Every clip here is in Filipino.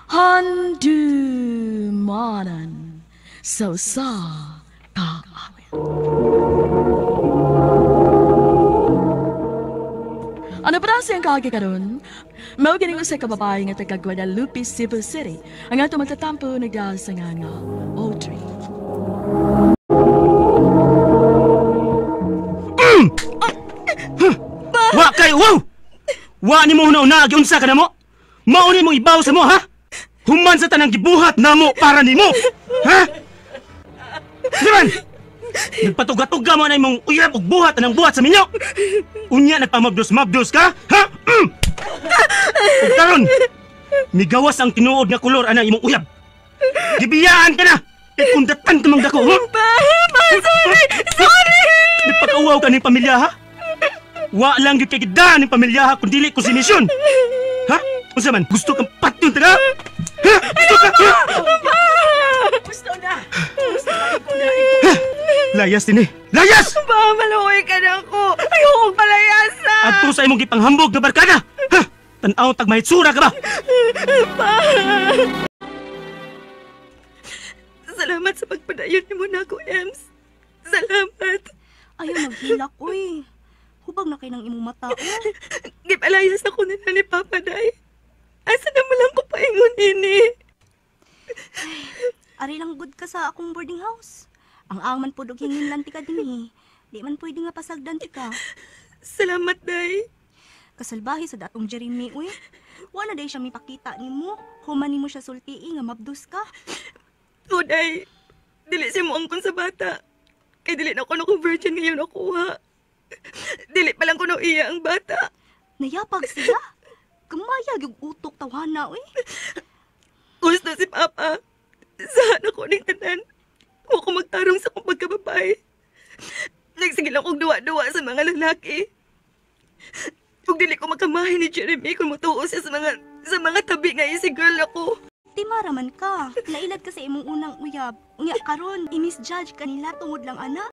Handumanan sa kaamin. Ano pa siyang kaagi karon? Mao gining usa ka babae nga taga Guadalupe, Cebu City, ang ato magtatampo nagdasa nga Audrey. Wa kay wow! Wa ni mo una unsa ka namo? Mao ni mo ibaw sa mo ha? Human sa tanang gibuhat namo para nimo. Ha? Diman! Nagpatuga-tuga mo na imong uyab og buhat anang buhat sa minyo. Unya nagpamabdos-mabdos ka? Ha? Ug karon, migawas ang tinuod nga kulor ana imong uyab. Gibiyaan ka na. Kundatan ka mang dako, ha? Sorry! Sorry! Nagpakauaw ka ning pamilya, ha? Wa lang gyud kay gidaan ning pamilya, ha, kun dili ko si misyon. Ha? Unsa man gusto kang patyon ta? Ha? Gusto ka? Gusto na! Layas din eh! Layas! Pa, maluoy ka na ako! Ayoko palayasa! Adto sa imong gipanghambog nga barkada! Ha? Tan-aw tag mahitsura ka ba? Pa! Salamat sa pagpadayon ni mo na ako, Ems. Salamat. Ayaw maghilak, uy. Hubag na kayo ng imong mata, oh. Gipalayas ako nila ni Papa Day. Asa na mo lang ko paingon ini. Ari lang good ka sa akong boarding house. Ang man po dog hingin lang ti ka dinhi. Di man pwede nga pasagdan ti ka. Salamat, Day. Kasalbahi sa datong Jeremy, uy. Wala day siya mipakita nimo. Human nimo siya sultii nga mabdus ka. O, Day. Dili siya mo angkon sa bata. Kay dili na ako virgin ngayon nakuha. Dili pa lang ko iya ang bata. Nayapag siya. Kamayag yung utok tawhana, uy. Gusto si Papa. Saan ako ning tanan. Huwag ko magtarong sa kong pagkababae. Nagsige lang kong duwa-duwa sa mga lalaki. Kung dili ko magkamahin ni Jeremy kung mutuo siya sa mga tabi nga si girl ako. Timara man ka. Nailad ka sa imong unang uyab. Unya karon, i-misjudge kanila tungod lang ana.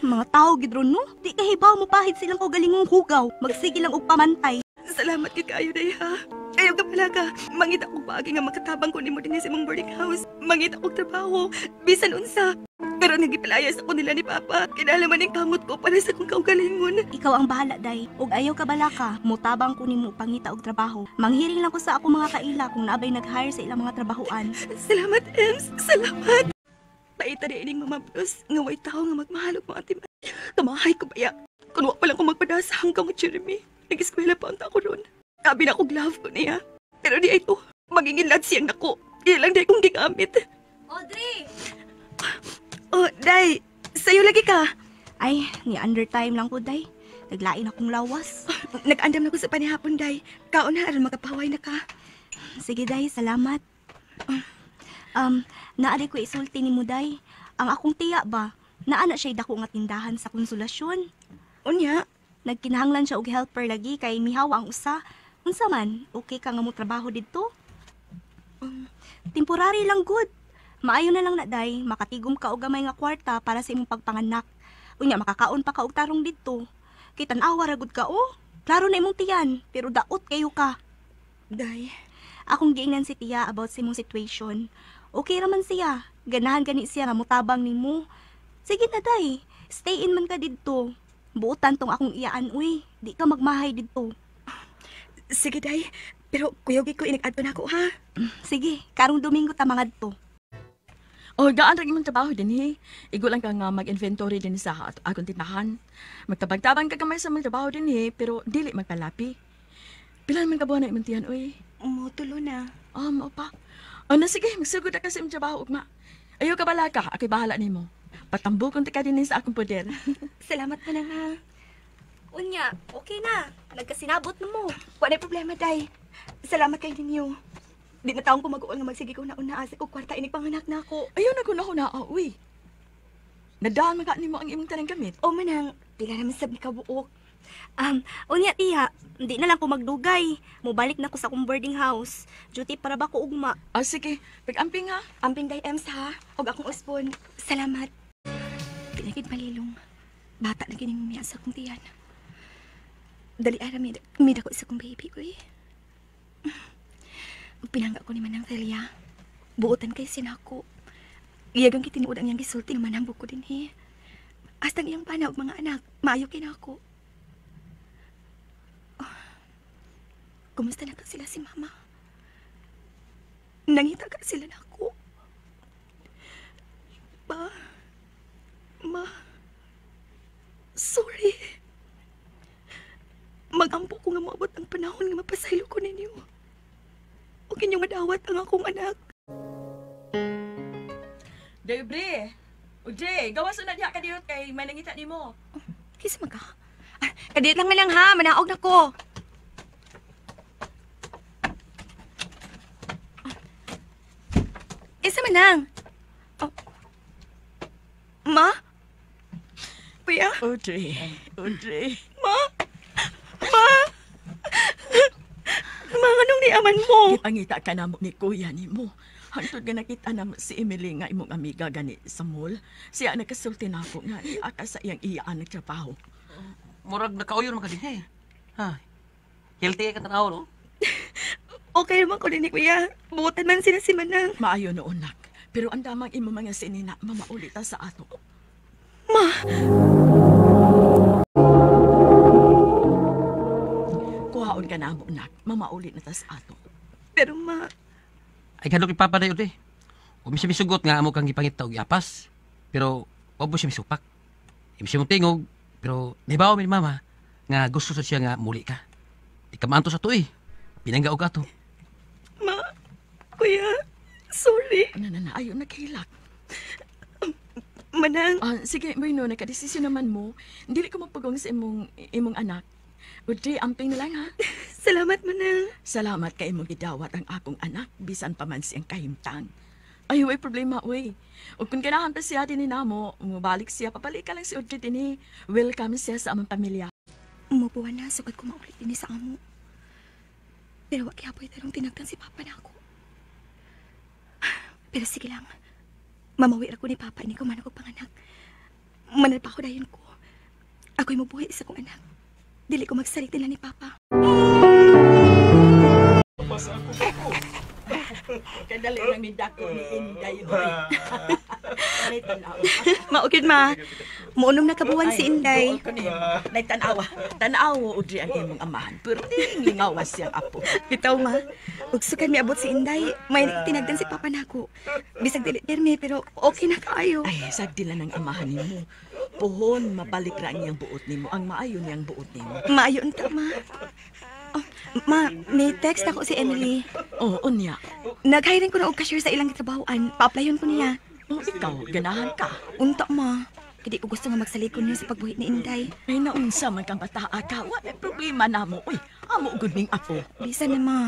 Mga tao gidron no. Di kahibaw mo pahid silang ko galingong hugaw. Magsige lang og pamantay. Salamat kay kayo, Day, ha? Kayo ka pala ka. Mangita ko paagi nga makatabang ko ni mo din sa imong boarding house. Mangita ko trabaho. Bisan unsa. Pero nagipalayas ako nila ni Papa. Kinalaman ng kamot ko para sa kong kaugalingon. Ikaw ang bahala, day. Og ayaw ka bala ka, mutabang ko nimo pangita og trabaho. Manghiring lang ko sa ako mga kaila kung naabay nag-hire sa ilang mga trabahuan. Salamat, Ems. Salamat. Paita na ining mamablos. Nga way tao nga magmahalog mga timan. Kamahay ko baya. Kunwa pa lang ko magpadasa hanggang mo, Jeremy. Nag-eskwela pa ang tako ron. Sabi na akong love ko niya. Pero di ito. Magiging lad siyang nako. Ilang day kong gigamit. Audrey! Oh, Day. Sa'yo lagi ka. Ay, ni under time lang ko, day. Naglain akong lawas. Nag-andam na ko sa panihapon, Day. Kaon na, aron makapaway na ka. Sige, day. Salamat. Naari ko isulti ni mo, day. Ang akong tiya ba? Naana siya'y dako nga tindahan sa konsolasyon. Unya? Nagkinahanglan siya og helper lagi kay mihawa ang usa. Unsa man, okay ka nga mo trabaho didto? Temporary lang good. Maayo na lang na day, makatigom ka og gamay nga kwarta para sa imong pagpanganak. Unya makakaon pa ka og tarong didto. Kay tan-awa ra gud ka oh. Klaro na imong tiyan, pero daot kayo ka. Day. Akong giingnan si tiya about sa imong situation. Okay raman siya. Ganahan gani siya nga mutabang nimo. Sige na day, stay in man ka didto. Buutan tong akong iyaan, uy. Di ka magmahay dito. Sige, Day. Pero kuyogi ko inag-adto na ako, ha? Sige, karong Domingo ta mangad to. O, gaan rin imong trabaho din, he. Igo lang ka nga mag-inventory din sa akong tindahan. Magtabang-tabang ka kamay sa mga trabaho din, he. Pero dili magkalapi. Pilan man ka buwan na imong tiyan, uy? Tulo na. Mao pa. O, na sige. Magsugod na ka sa imong trabaho, ugma. Ayaw ka bala ka. Ako'y bahala nimo. Patambukon ti ka din sa akong poder. Salamat pa na nga. Unya, okay na. Nagkasinabot na mo. Wala problema, Day. Salamat kay ninyo. Di na taong ko mag-uol nga magsige ko na unaasa ko kwarta inig panganak na ako. Ayaw na ko na uy. Nadaan maka nimo ang imong tanang gamit. O manang, pila naman sab ni kabuok. Unya tiya, hindi na lang ko magdugay. Mubalik na ko sa akong boarding house. Duty para ba ko ugma? Sige. Pag-amping ha. Amping day Ems ha. Og akong uspon. Salamat. Pinagid malilong. Bata na gining umiya sa akong tiyan. Dali ara mida ko sa akong baby, uy. Pinangga ko ni Manang Celia. Buotan kay sinako. Iyagang kitinuod ang iyang gisulti ng manang buko din he. Hasta ang iyang pana og mga anak, maayo kinako. Oh, kumusta na ka sila si Mama? Nangita ka sila nako. Ma, sorry. Magampo ko nga maabot ang panahon nga mapasaylo ko ninyo. Huwag inyong madawat ang akong anak. Debre, Uje, gawas na diha ka diyot kay may nangita ni mo. Kisa magka. Kadit lang lang ha, manaog na ko. Isa man lang. Oh. Ma? Kuya? Uje. Ma? Mga anong niaman mo? Gipangita ka na mo ni kuya ni mo. Hantod nga nakita na si Emily nga imong amiga gani sa mall. Siya nakasulti na ako nga aka sa iyang iyaan nagtrabaho. Murag nakauyon mo ka din, Ha? Healthy ka tanaw, no? Okay naman ko din ni Kuya. Buutan man sila si Manang. Maayo noon nak. Pero ang damang imo mga sinina mamaulit sa ato. Ma! Kuhaon ka na mo nak. Mamaulit na ta sa ato. Pero ma, Ay kadok ipapadayo di. Huwag siya misugot nga amo kang gipangita og yapas. Pero huwag mo siya misupak. Hindi siya mong tingog. Pero nibawa mi ni mama nga gusto sa siya nga muli ka. Di ka maanto sa to Pinangga og ato. ma, Kuya, sorry. Ayaw naghilak. Manang, Sige, Marino, nakadesisyon naman mo. Hindi ko mapagong sa imong anak. Uje, amping na lang ha. salamat Manang. Salamat kay imong gidawat ang akong anak, bisan pa man siyang kahimtang. Ay, way problema, way. O kung ganahan pa siya din namo, umabalik siya, papalik ka lang si Uje din Welcome siya sa among pamilya. Umupuan na, sugad ko maulit din sa amo. Pero wag kaya pwede tarong tinagdan si Papa na ako. Pero sige lang. Mamawi ako ni Papa, ni ko man ako panganak. Manal pa ako dayon ko. Ako'y mabuhay sa kong anak. Dili ko magsalit nila ni Papa. Kadali lang ni Dako ni Inday, oy. Ay, tanawa. Maugid ma. Muunom na kabuwan si Inday. Nay, tanawa, Uje ang imong amahan. Pero lingawas siyang apo. Bitaw ma. Ug sukan mi abot si Inday, may tinagdan si Papa nako. Bisag dili pirmi pero okay na kaayo. Ay, sagdila ng amahan nimo. Puhon, mabalik ra ang iyang buot nimo. Ang maayo niyang buot nimo. Maayo unta ma. Oh, ma, may text ako si Emily. Oo, unya. Nag-hiring ko na og cashier sa ilang trabahoan. Pa-applyan ko niya. Oh, ikaw, ganahan ka. Unta ma. Kadi ko gusto nga magsalikon niya sa pagbuhit ni Inday. Ay, naunsa man kang bataa ka. Wala problema na mo. Uy, amo gud ning apo. Bisan na ma.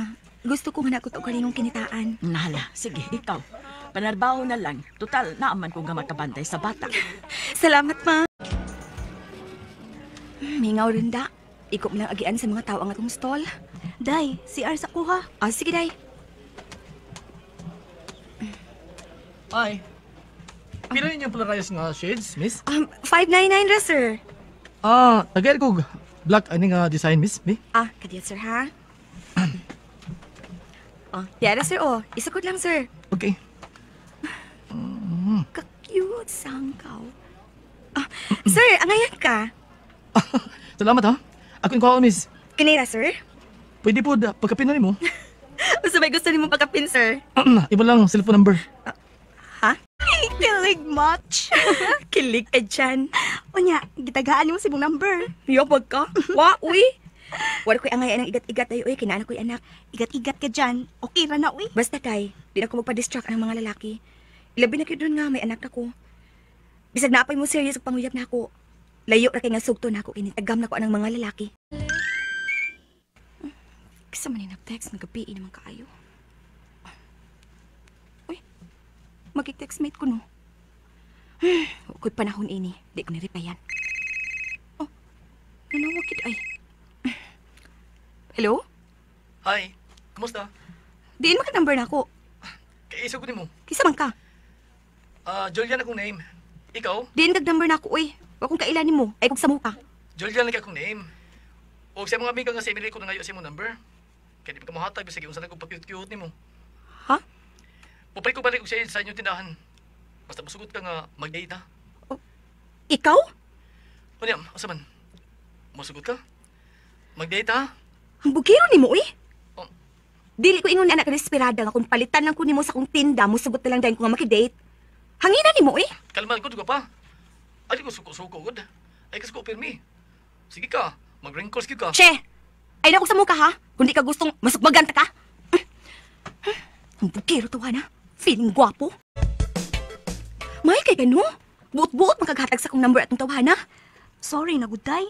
Gusto ko nga nakot og kalingong kinitaan. Nala, sige, ikaw. Panarbaho na lang. Total, naaman ko nga makabantay sa bata. Salamat ma. Mingaw rin da. Iko mo lang agian sa mga tao ang atong stall. Day, CR sa kuha. Sige day. Ay. Pila ninyong polarized nga shades, miss? 599 ra sir. Tagay ko black ani nga design, miss, mi? Kadiyat sir ha. Yara sir Isakot lang sir. Okay. Ka-cute sangkaw. Sir, angayan ka. Salamat ha. Ako yung kuha, miss. Kanira sir. Pwede po pagkapinan mo. Basta may gusto niyo pakapin sir. Iba lang cellphone number. Ha? Kilig much. Kilig ka dyan. Unya, gitagaan mo si mong number. Yobag ka? Uy. Wala ko'y angayan ng igat-igat tayo, kinaanak ko'y anak. Igat-igat ka dyan. Okay ra na, uy. Basta tay, di na ko magpa-distract ng mga lalaki. Ilabi na kayo doon nga, may anak na ko. Bisag naapay mo serious ang panguyap na ako. Layo ra kay nga sugto na ako, kinitagam na ko anang mga lalaki. Kasi man yung nag-text, nag-gabi naman kaayo. Uy, magkik-textmate ko no. Huwag panahon ini, di ko niripayan. Nanawagid ay. Hello? Hi. Kumusta? Diin mo ka number na ako. Kaiso ko ni mo. Kisa man ka? Julian akong name. Ikaw? Diin kag number na ako, uy. Huwag kong kailanin mo. Ay, kung sa muka. Julian lagi akong name. O sa mga amiga nga sa Emily ko na ngayon sa imong number. Kaya di pa ka mahatag, sige, kung saan ako pa-cute-cute ni mo. Ha? Pupay ko balik ko siya sa inyong tindahan. Basta masugot ka nga, mag-date ha. Ikaw? O niya, asa man? Masugot ka? Mag-date ha? Ang bugiro ni mo, eh. Oh. Dili ko ingon anak ka desperada nga kung palitan lang ko nimo sa kong tinda, musugot na lang dahil ko nga makidate. Hangina ni mo, eh. Kalman ko, duga pa. Ay, di ko suko-suko, god. Ay, kasi ko pirmi. Sige ka, mag-wrinkles ka. Che! Ay na ko sa mukha, ha? Kung di ka gustong masukbaganta ka. Ang bugiro to, ha, na? Feeling gwapo. May kay gano? Buot-buot magkaghatag sa kong number atong tawhana. Sorry na guday.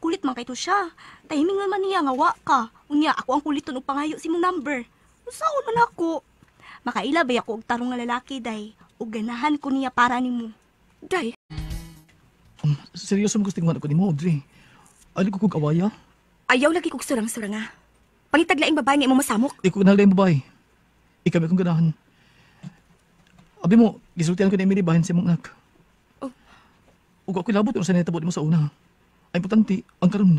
Kulit man kay to siya. Timing naman niya nga wa ka. Unya ako ang kulit tunog pangayo si mong number. Usaon man ako. Makaila ba ako og tarong nga lalaki day. Ug ganahan ko niya para nimo. Day, Seryoso mo gusto ko ni mo, Audrey. Ano ko kong awaya? ayaw lagi kong surang-surang, ha? Pangitaglaing babae nga imo masamok. Di ko kanal yung babae. Ikaw may kong ganahan. Abi mo, gisultihan ko na Emily bahin sa mong anak. Oh. Ug ako'y labot kung saan natabot mo sa una. Ay importante, ang karon.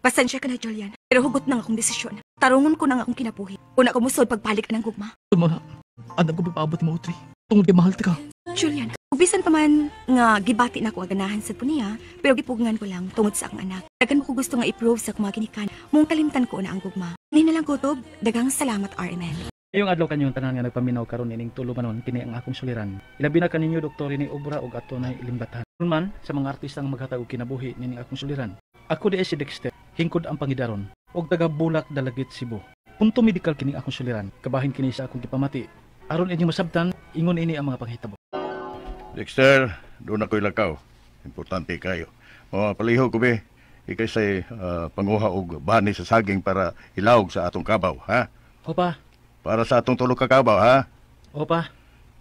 Pasensya ka na, Julian. Pero hugot na nga akong desisyon. Tarungon ko na nga akong kinabuhi. Una ko musod pagbalik anang gugma. Tuma na, andam ko pagpaabot mo, Audrey. Tungod kay mahal ka. Julian, ubisan pa man nga gibati na ako aganahan sa puniya, pero gipugngan ko lang tungod sa akong anak. Dagan mo ko gusto nga i-prove sa akong mga ginikan. Mong kalimtan ko na ang gugma. Hindi na lang kutob. Dagang salamat, RML. Ngayong adlaw kanyong tanan nga nagpaminaw karon ining tulo manon kini ang akong suliran. Ilabi na kaninyo doktor ni obra og ato na ilimbatan. Man sa mga artista nga maghatag og kinabuhi nining akong suliran. Ako di si Dexter, hingkod ang pangidaron og taga Bulak Dalagit Cebu. Punto medical kining akong suliran. Kabahin kini sa akong gipamati. Aron inyong masabtan, ingon ini ang mga panghitabo. Dexter, doon ako'y lakaw. Importante kayo. Paliho ko be, ikay say panguha og bani sa saging para ilawog sa atong kabaw, ha? Opa, Para sa atong tulo ka kabaw, ha? opa,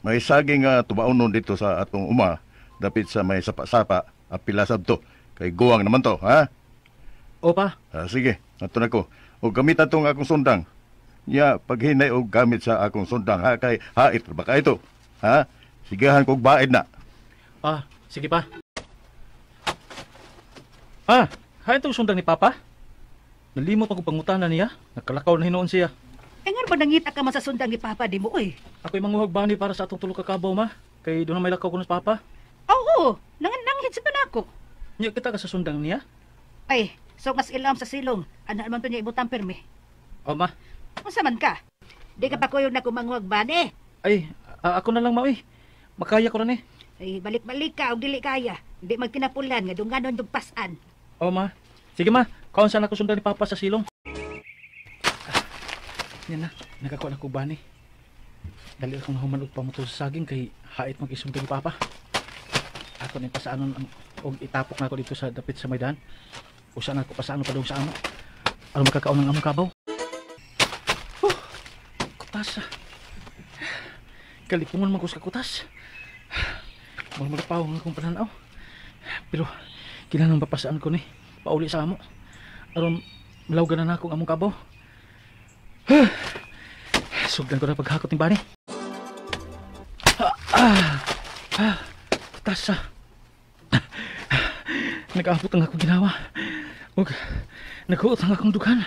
May saging tubaonon dito sa atong uma, dapit sa may sapa-sapa, apila sabto. Kay guwang naman to, ha? opa. Sige, ato na ko. O gamit atong akong sundang. Ya, paghinay og gamit sa akong sundang, ha? Kay hait ba ka ito, ha? Sigahan kog baid na. Sige pa. Hain itong sundang ni Papa? Nalimot ako pangutana niya. Nakalakaw na hinoon siya. Nga ba nangita ka man sa sundang ni Papa di mo, oy? Ako'y manguhag bani para sa atong tulo ka kabaw, ma. Kay doon na may lakaw ko sa Papa. Oo, nanghit sa panako. Niya kita ka sa sundang niya? Ay, so kas ilam sa silong, ana man to niya ibutang permi. O, ma. Unsa man ka? Di ka pa kuyog na kumanguhag bani. Ay, ako na lang, ma, uy. Makaya ko na ni. Ay, balik-balik ka og dili kaya. Di magkinapulan nga dunganon dugpasan. O, ma. Sige, ma. Kaon sana ako sundan ni Papa sa silong. Yan na. Nakakuha na ko bani. Dali akong nahuman og pamuto sa saging kay hait mag-isundan ni Papa. Ako na pasaanon og itapok na ako dito sa dapit sa Maydan. Usa na ko pasaanon pa doon sa amo. Aron makakaon ng among kabaw. Kutas. Kalipungan man ko sa kutas. Magpaw nga akong pananaw. Pero kinahanglan papasaan ko ni pauli sa amo. Aron malawgan na akong among kabaw. Sugdan ko na paghakot ng bani. Kutas. Nag-aabot ang akong ginawa. Ug naghuot ang akong dugan.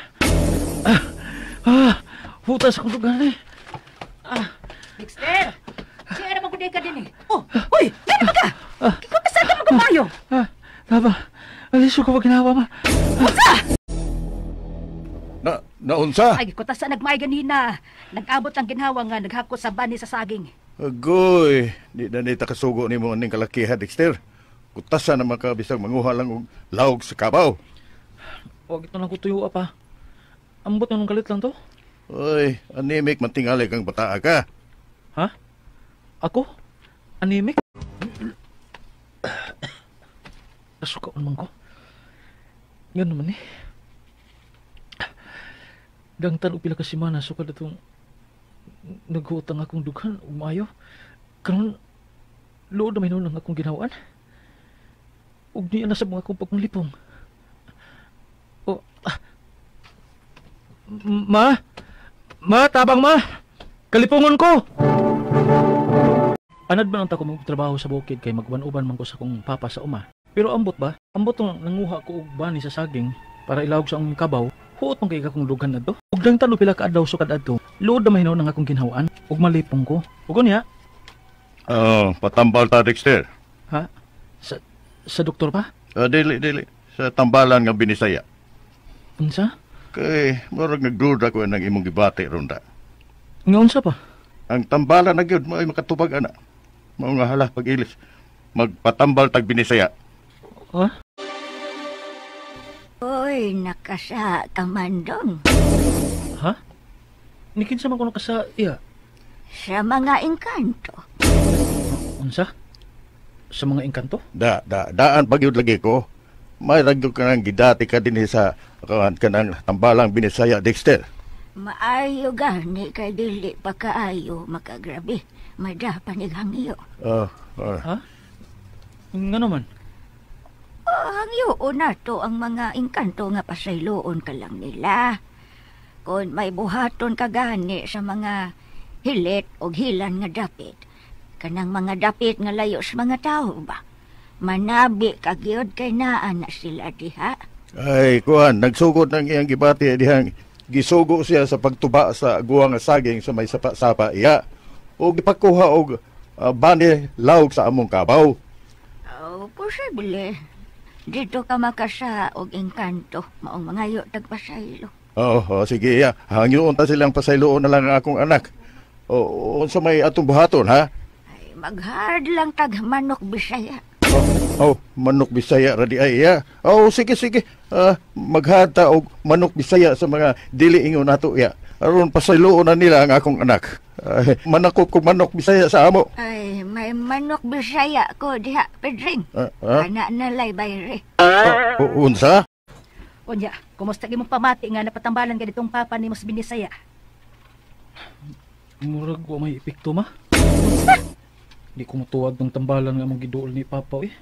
Hutas akong dugan eh. Dexter! Siya naman kundi ka din eh. Oh, uy! Meron ka! Kikumpasan ka magkumayo! Taba, aliso ko pag ginawa, ma. Naunsa? Ay, kutasan nagmay ganina. Nag-abot ang ginhawa nga naghakot sa bani sa saging. Agoy, di na nita kasugo ni mo aning kalakihan, Dexter. Kutasan naman ka bisag manguha lang og lawog sa kabaw. Huwag ito lang ko tuyo, pa. Ambot na nung galit lang to. Oy, anemic mantingalay kang bataa ka. Ha? Ako? Anemic? Nasukaon man ko. Yan naman eh. Gangtan o pila ka simana sukad itong naghuutang akong dughan umayo. Karon lood na may nunang akong ginawaan. Ug niya na sa mga akong pagmulipong. O, Ma? Ma, tabang ma! Kalipungon ko! Anad man ang tako magtrabaho sa bukid kay magwan-uban man ko sa kong papa sa uma. Pero ambot ba? Ambot tong nanguha ko og bani sa saging para ilawog sa akong kabaw. Huot mong kay akong dugan na to. Ug dang talo pila ka adlaw sukad adto. Luod na mahinaw ng akong ginhawaan. Ug malipong ko. Ug niya, Patambal ta, Dexter. ha? Sa doktor pa? Dili. Sa tambalan nga binisaya. Unsa? Kay, murag nagduda ko ng imong gibati ronda. Nga unsa pa? Ang tambalan na gyud mo ay makatubag ana. Mao nga hala pag-ilis. Magpatambal tag binisaya. Ha? Oy, nakasa ka man dong. Ha? Nikinsa man kuno ka sa iya. Sa mga engkanto. Unsa? Sa mga engkanto? Daan pagyud lagi ko. May ragyo ka nang gidati ka din sa kanang tambalang binisaya, Dexter. Maayo gani kay dili pa kaayo makagrabe. Mada panighangyo. Ha? Nga naman. Hangyo na to ang mga engkanto nga pasayloon ka lang nila. Kung may buhaton ka gani sa mga hilit o hilan nga dapit, kanang mga dapit nga layo sa mga tao ba? Manabi kagyod kay naa na sila diha. Ay, kuhan, nagsugod ng iyang gibati dihang gisugo siya sa pagtuba sa guwang nga saging sa may sapa-sapa iya. O gipakuha og bani lawg sa among kabaw. Oh, posible. Dito ka makasa og engkanto, maong mga yo tagpasaylo. Sige iya. Hangyoon ta silang pasayloon na lang ang akong anak. Unsa may atong buhaton, ha? Ay, maghard lang tag manok Bisaya. Manok Bisaya radi ay iya. Sige. Maghata og manok Bisaya sa mga dili ingon nato iya. Aron pasayloon na nila ang akong anak. Manakop ko manok Bisaya sa amo. Ay, may manok Bisaya ko diha, Pedring. Ana na lay bayre. Unsa? Unya, kumusta gimong pamati nga napatambalan ka ditong papa ni Mos Binisaya? Murag wa may epekto ma. Di ko matuwag ng tambalan nga mong giduol ni Papa eh.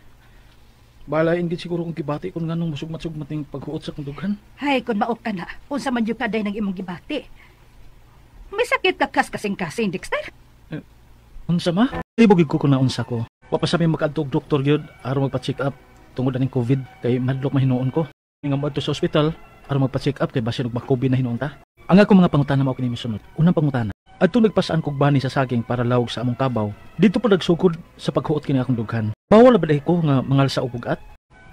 Balain gid siguro kung gibati kung nganong musugmat-sugmat ning paghuot sa kong dughan. Hay, kung maok ka na, unsa man yung kaday ng imong gibati. May sakit ka kasing-kasing, Dexter. Unsa ma? Libogig ko kung naunsa ko. Wa pa sa may makadtog doktor gyud aron magpa-check up tungod aning COVID kay madlok mahinuon ko. Nga mo sa ospital aron magpa-check up kay basin og ma-COVID na hinuon ta. Ang akong mga pangutana mao kini misunod. Unang pangutana, adto nagpasaan kog bani sa saging para lawog sa among kabaw. Dito po nagsugod sa paghuot kini akong dughan. Bawal ba ko nga mangalsa og bugat?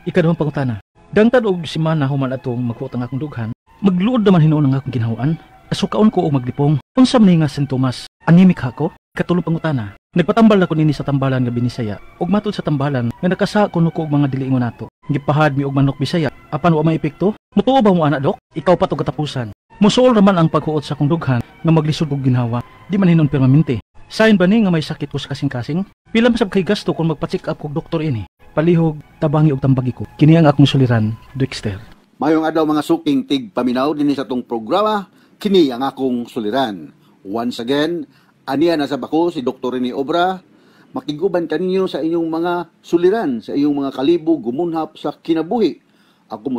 Ikaduhang pangutana, dangtad og semana human atong maghuot ang akong dughan. Magluod naman hinuon ang akong ginhawan. Asukaon ko og maglipong. Unsa man nga sintomas? Anemic ako? Katulong pangutana. Nagpatambal ako nini sa tambalan nga Binisaya. Ug matod sa tambalan nga nakasa kuno ko og mga dili ingon nato. Gipahad mi og manok Bisaya. Apan wa may epekto? Mutuo ba mo ana dok? Ikaw pa to katapusan. Musuol naman ang paghuot sa kong dughan nga maglisod og ginhawa. Di man hinon permanente. Sayon ba ni nga may sakit ko sa kasing-kasing? Pila masab kay gasto kung magpa-check up kog doktor ini. Palihog, tabangi og tambagi ko. Kini ang akong suliran, Dexter. Mayong adlaw mga suking tig paminaw dinhi sa tong programa, kini ang akong suliran. Once again, aniya na sa bako si Dr. Rene Obra. Makiguban kaninyo sa inyong mga suliran, sa inyong mga kalibog gumunhap sa kinabuhi. Ako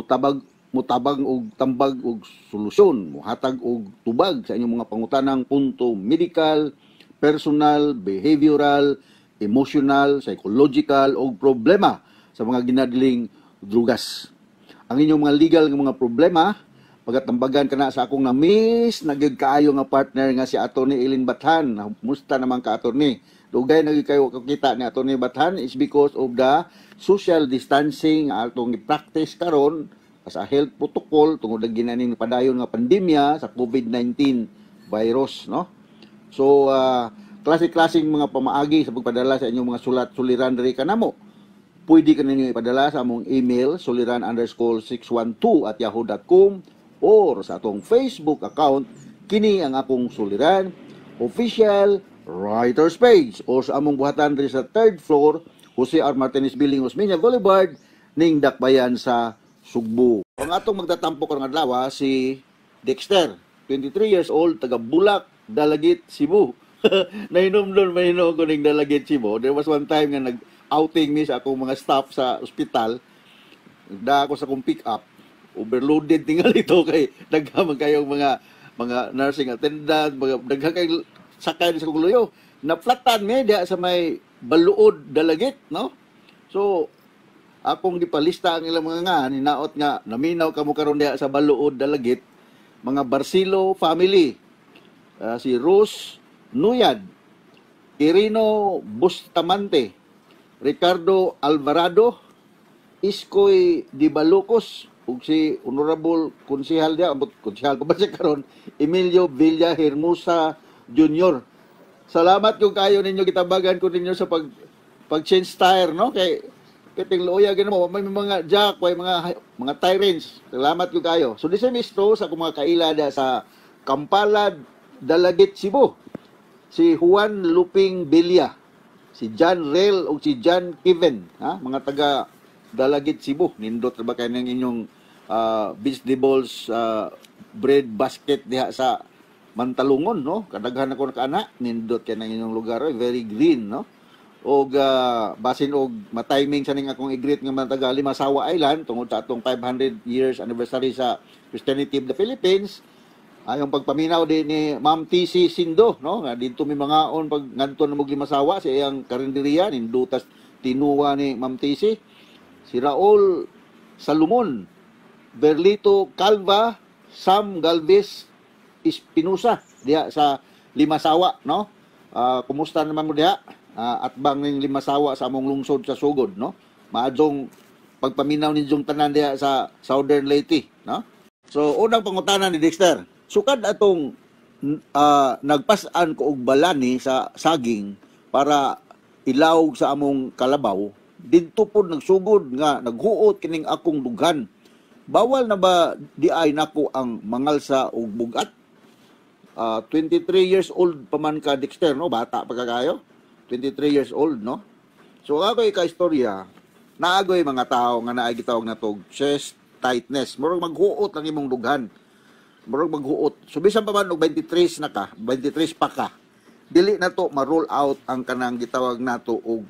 mutabang og tambag og solusyon, muhatag og tubag sa inyong mga pangutanang punto medical, personal, behavioral, emotional, psychological og problema sa mga ginadling drugas. Ang inyong mga legal nga mga problema, pagatambagan kana sa akong na-miss nagyud kaayo nga partner nga si Attorney Eileen Bathan. Musta naman ka Attorney? Dugay nagyud kayo kakita ni Attorney Bathan is because of the social distancing nga atong i-practice karon sa health protocol tungod ang ginaning padayon nga pandemya sa COVID-19 virus, no? So, klase-klaseng mga pamaagi sa pagpadala sa inyong mga sulat-suliran diri kanamo. Pwede ka ninyo ipadala sa among email suliran_612@yahoo.com or sa atong Facebook account kini ang akong suliran official writers page or sa among buhatan diri sa 3rd floor Jose R. Martinez Building, Osmeña Boulevard ning Dakbayan sa Sugbo. Ang atong magtatampo karong adlaw si Dexter, 23 years old, taga Bulak, Dalagit, Cebu. Nainom doon, mahinom ko ng Dalagit, Cebu. There was one time nga nag-outing me sa akong mga staff sa ospital. Da ako sa kong pick up. Overloaded tingal ito kay daghamang kayong mga nursing attendant, daghang kay sakay sa kong luyo. Na-flatan me diya sa may Baluod, Dalagit, no? So, akong gipalista ang ilang mga nga, ninaot nga, naminaw ka mo karon diya sa Baluod, Dalagit, mga Barcelo family, si Rose Nuyad, Quirino Bustamante, Ricardo Alvarado, Iskoy Dibalucos, ug si Honorable Konsehal dia, konsehal pa ba siya karon, Emilio Villa Hermosa Jr. Salamat yung kayo ninyo, kitabagan ko ninyo sa pag-change tire, no? Kay ting loya gano mo, may mga jack, may mga tyrants. Salamat yung kayo. So this is sa akong mga kailada sa Kampalad, Dalagit, Cebu. Si Juan Luping Belia, si John Rel o si John Kiven, ha? Mga taga Dalagit, Cebu. Nindot ba kayo ng inyong vegetables bread basket diha sa Mantalungon, no? Kadaghan ako nakaana, nindot kayo ng inyong lugar, very green, no? Og basin og matiming sa ning akong i-greet nga mga taga Limasawa Island tungod sa atong 500 years anniversary sa Christianity of the Philippines. Ayong pagpaminaw din ni Ma'am TC Sindo, no? Nga dito mi mangaon pag ngadto na Limasawa sa iyang karinderiya nindutas tinuwa ni Ma'am TC. Si Raul Salomon, Berlito Calva, Sam Galvez Espinosa diha sa Limasawa, no? Kumusta naman mo diha? At bang ning Limasawa sa among lungsod sa Sugod, no? Maadjong pagpaminaw ninyong tanan diha sa Southern Leyte, no? So unang pangutanan ni Dexter, sukad atong nagpas-an ko og balani sa saging para ilawog sa among kalabaw, didto pod nagsugod nga naghuot kining akong dughan. Bawal na ba di ay nako ang mangalsa og bugat? 23 years old pa man ka, Dexter, no? Bata pa kayo. 23 years old, no? So ako'y ka-istorya, naagoy mga tao nga naay gitawag na tog chest tightness. Murag maghuot lang imong dughan. Murag maghuot. So bisan pa man og 23 na ka, 23 pa ka, dili na to ma-roll out ang kanang gitawag nato og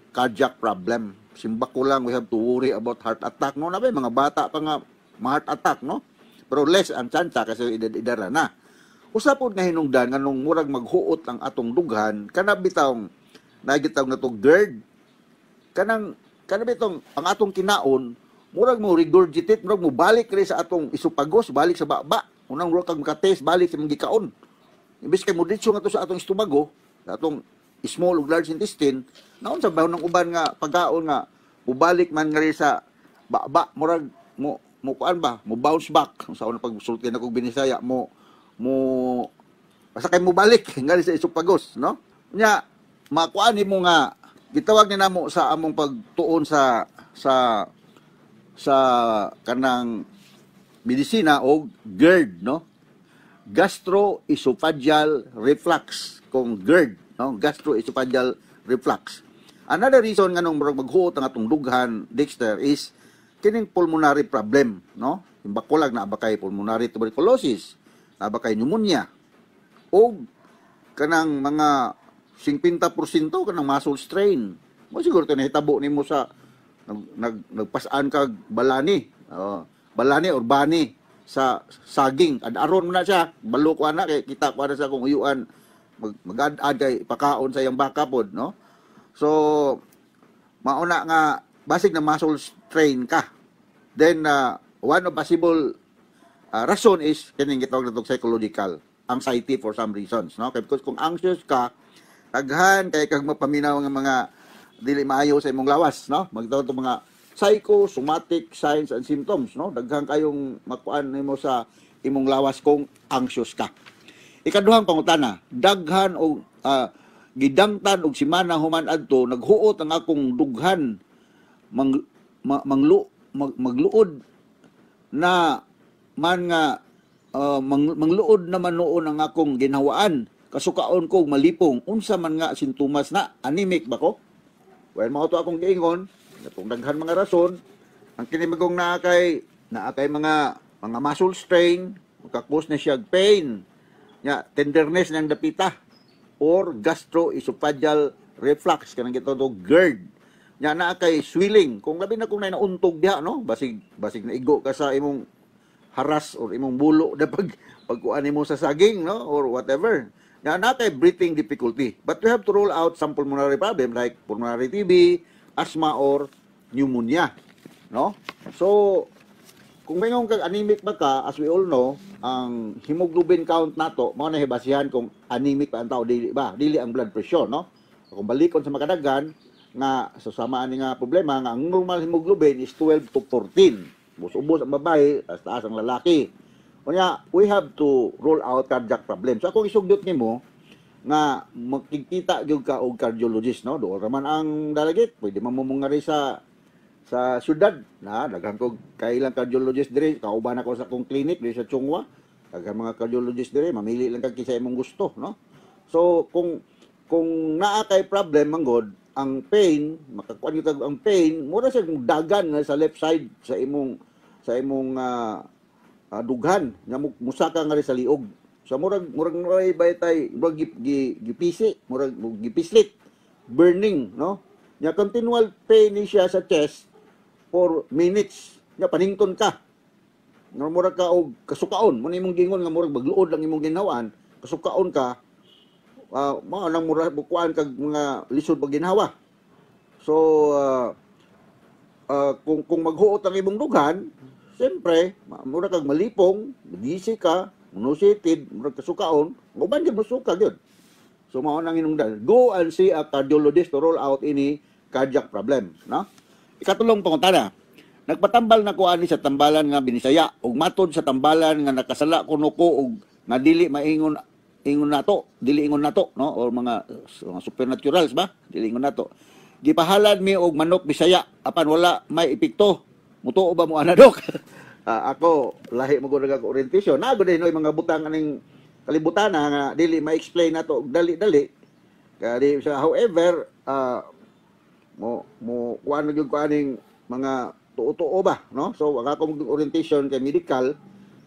cardiac problem. Simba ko lang, we have to worry about heart attack, no? Nabay mga bata pa nga heart attack, no? Pero less ang tsansa kasi idara na. Usapod nga hinungdan nga nung murag maghuot lang atong dughan, kana bitawng nagitawag na to GERD, kanang bitong ang atong kinaon, murag mo regurgitate, murag mo balik rin sa atong isupagos, balik sa baba, unang murag kag makates, balik sa mga gikaon. Imbis kay mo ditso nga to sa atong istomago, sa atong small ug large intestine, naon sa bahon ng uban nga pagkaon nga mubalik man nga rin sa baba, murag mo kuan ba, mo bounce back sa unang pagsulti na kog Binisaya, mo basta kay mo balik nga rin sa isupagos, no? Nya makuan mo nga gitawag ni namo sa among pagtuon sa kanang medisina o GERD, no? Gastroesophageal reflux, kung GERD, no? Gastroesophageal reflux. Another reason nga nung maghuot ang atong dughan, Dexter, is kining pulmonary problem, no? Imbakulag na ba kay pulmonary tuberculosis, na ba kay pneumonia, o kanang mga 50% kanang muscle strain. Mo siguro ito nahitabo nimo sa nagpasaan kag balani, balani or bani sa saging. Ad-aron mo na siya, balo ko ana kay kita ko ana sa kung uyuan mag-ad-ad kay pakaon sa iyang baka pod, no? So mauna nga basig na muscle strain ka. Then one of possible rason is kining gitawag na psychological anxiety for some reasons, no? Kay because kung anxious ka, daghan kay kag mapaminaw nga mga dili maayo sa imong lawas, no? Magtawag to mga psychosomatic signs and symptoms, no? Daghan kayong makuan nimo sa imong lawas kung anxious ka. Ikaduhang pangutana, daghan og gidangtan og semana human adto naghuot ang akong dughan magluod na man nga mangluod naman noon ang akong ginhawaan. Kasukaon ko malipong, unsa man nga sintomas na, anemic ba ko? Well, mao to akong giingon, itong daghan mga rason, ang kinimagong naakay mga muscle strain, magkakos na siya pain, tenderness ng dapita, or gastroesophageal reflux, kanang gitawag GERD. Naakay swelling, kung labi na kung nauntog diha, no? Basig na igo ka sa imong haras or imong bulo na pagkuan mo sa saging, no? Or whatever. Natay breathing difficulty. But we have to rule out some pulmonary problem like pulmonary TB, asthma, or pneumonia. No? So, kung mayroon kang anemic ba ka, as we all know, ang hemoglobin count nato mao na basihan kung anemic pa ang tao dili ba, dili ang blood pressure, no? Kung balikon sa makadagan nga susama ani nga problema nga ang normal hemoglobin is 12 to 14. Ubos ang babae, taas ang lalaki. Kunya, we have to rule out cardiac problem. So akong isugdot nimo nga makikita gyud ka og cardiologist, no? Doon raman ang dalagit, pwede mamumungari sa syudad na daghang ko kailang cardiologist dire, kauban ako sa akong clinic dire sa Chungwa. Daghang mga cardiologist dire, mamili lang kag kinsa imong gusto, no? So kung naa kay problem manggod ang pain, makakuan gyud kag ang pain, mura sa dagan nga sa left side sa imong dughan nga musa ka nga sa liog. So murag noy baytay, murag gipisi, murag gipislit, burning, no? Nya continual pain ni siya sa chest for minutes. Nya panington ka. Murag ka og kasukaon, mo imong gingon nga murag bagluod lang imong ginhawaan, kasukaon ka. Mao nang murag bukuan kag mga lisod pag ginhawa. So kung maghuot ang imong dughan, siyempre, murag kag malipong, gisi ka, monositid, murag kasukaon, uban gyud mosuka gyud. So mao nang hinungdan. Go and see a cardiologist to rule out any cardiac problem, no? Ikatulong pangutana. Nagpatambal na ko ani sa tambalan nga binisaya ug matod sa tambalan nga nakasala kuno ko ug nga dili maingon nato, no? Or mga supernaturals ba? Dili ingon nato. Gipahalad mi og manok Bisaya apan wala may epekto. Mutuo ba mo ana, Dok? Ako lahi mo gud kag orientation. Nago din mga butang aning kalibutan nga dili ma-explain nato dali-dali. Kaya however, mo kuan gyud ko aning mga tuo-tuo ba, no? So ang akong orientation kay medical.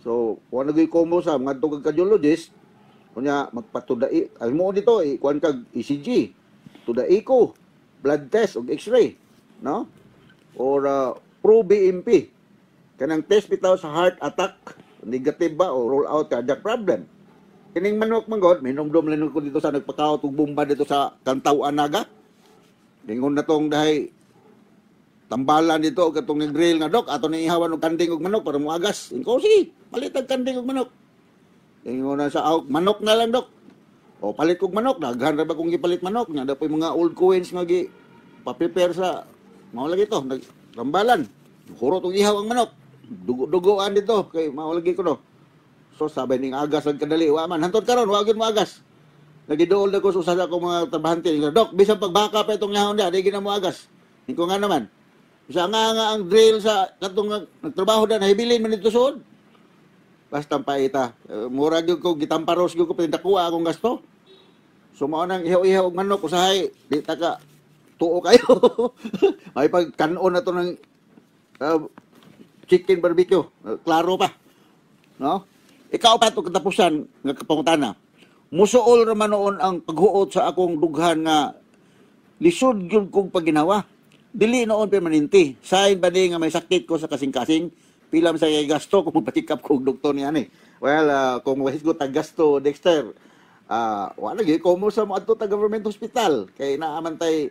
So kuan gyud ko mo sa mga tugag cardiologist kunya magpatudai. Mo dito kuan kag ECG, tudai ko, blood test ug X-ray, no? Or pro-BMP. Kanang test bitaw sa heart attack, negative ba o roll out cardiac problem. Kining manok manggod, minumdum lang ko dito sa nagpakaot og bomba dito sa Kantaw Anaga. Dingon na tong dahay tambalan dito og katong nag-grill nga, Dok, ato ni ihawan og kanding og manok para muagas. Inko si, palit ang kanding og manok. Dingon na sa manok na lang, Dok. O palit kog manok, daghan ra ba kung gipalit manok, nya dapoy mga old coins nga gi pa-prepare sa mao lagi to, tambalan. Hurot og ihaw ang manok. Dugo-dugoan dito kay mao lagi ko no. So sabay ning agas ang kadali wa man hantod karon wa gyud mo agas. Nagiduol na ko sa usa sa akong mga trabahante, Dok, bisan pagbaka pa itong yahon dia, di gina mo agas. Ingko nga naman. Bisa nga ang drill sa katong nagtrabaho da nahibilin man dito suod. Basta paita. Mura gyud ko gitamparos gyud ko pindakuha akong gasto. So mao nang ihaw-ihaw og manok usahay di ta ka tuo kayo. May pagkanon na to ng chicken barbecue. Klaro pa. No? Ikaw pa ito katapusan nga kapangutana. Musuol raman noon ang paghuot sa akong dughan nga lisod gyud kong paginawa. Dili noon permanente. Sign ba nga may sakit ko sa kasing-kasing? Pila man sa gasto kung magpatikap ko og doktor niya ni. Well, kung mahisgot ang gasto, Dexter, wala gyud ko mo sa mo adto ta government hospital kay naamantay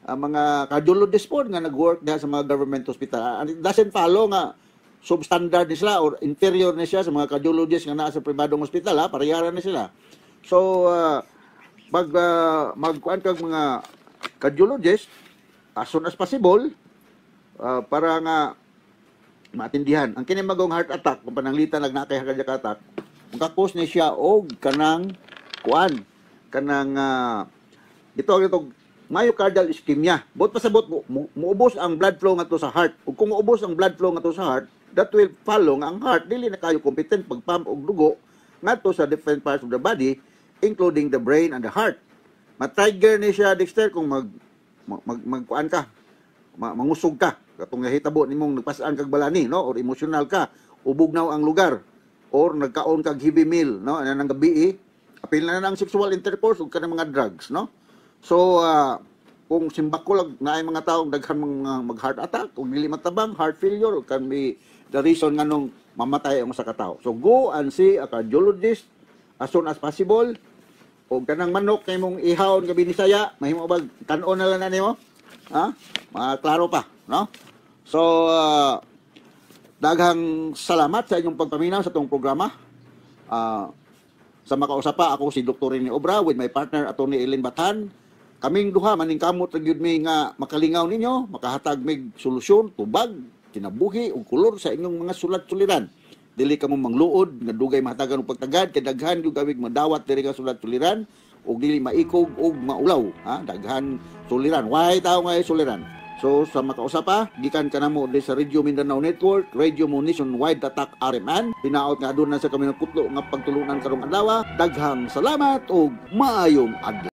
mga cardiologist po nga nag-work diha sa mga government hospital. And it doesn't follow nga substandard ni sila or inferior ni siya sa mga cardiologist nga naa sa pribadong hospital, ha? Pareharan ni sila. So, magkuan kag mga cardiologist as soon as possible para nga matindihan. Ang kini magong heart attack, kung pananglitan nagnakay cardiac attack, magkakos ni siya og kanang kuan, kanang ito myocardial ischemia. Bot pasabot muubos ang blood flow ngadto sa heart. Ug kung muubos ang blood flow ngadto sa heart, that will follow nga ang heart dili na kayo competent pagpump og dugo ngadto sa different parts of the body, including the brain and the heart. Ma-trigger ni siya, Dexter, kung magkuan ka, mangusog ka, katong nahitabo nimong nagpasaan kag balani, no? Or emotional ka, ubugnaw ang lugar, or nagkaon kag heavy meal, no? Ano nang gabi, apil na ang sexual intercourse ug kanang mga drugs, no? So, kung simbakol na ay mga taong daghan mag-heart attack, kung dili matabang, heart failure, can be the reason nga nung mamatay ang sa katao. So, go and see a cardiologist as soon as possible. O kanang manok kay mong ihawon gabi ni saya, mahimo ba kanon na lang na nimo? Ha? Klaro pa, no? So, Daghang salamat sa inyong pagpaminaw sa itong programa. Sa makausapa, ako si Dr. Rene Obra with my partner, Atty. Ellen Batan. Kaming duha, maning kamot nagyud mi nga makalingaw ninyo, makahatag mig solusyon, tubag, kinabuhi, o kulor sa inyong mga sulat-suliran. Dili ka mo mangluod, nga dugay mahatagan og pagtagad, kay daghan yung gawig madawat diri nga sulat-suliran, o dili maikog o maulaw. Daghan suliran. Why tao nga suliran? So, sa makausapa, gikan ka na mo sa Radio Mindanao Network, Radio mo Nationwide Attack RMN. Pinaot nga doon na sa kami ng kutlo nga pagtulunan karong adlaw. Daghang salamat o maayong adlaw.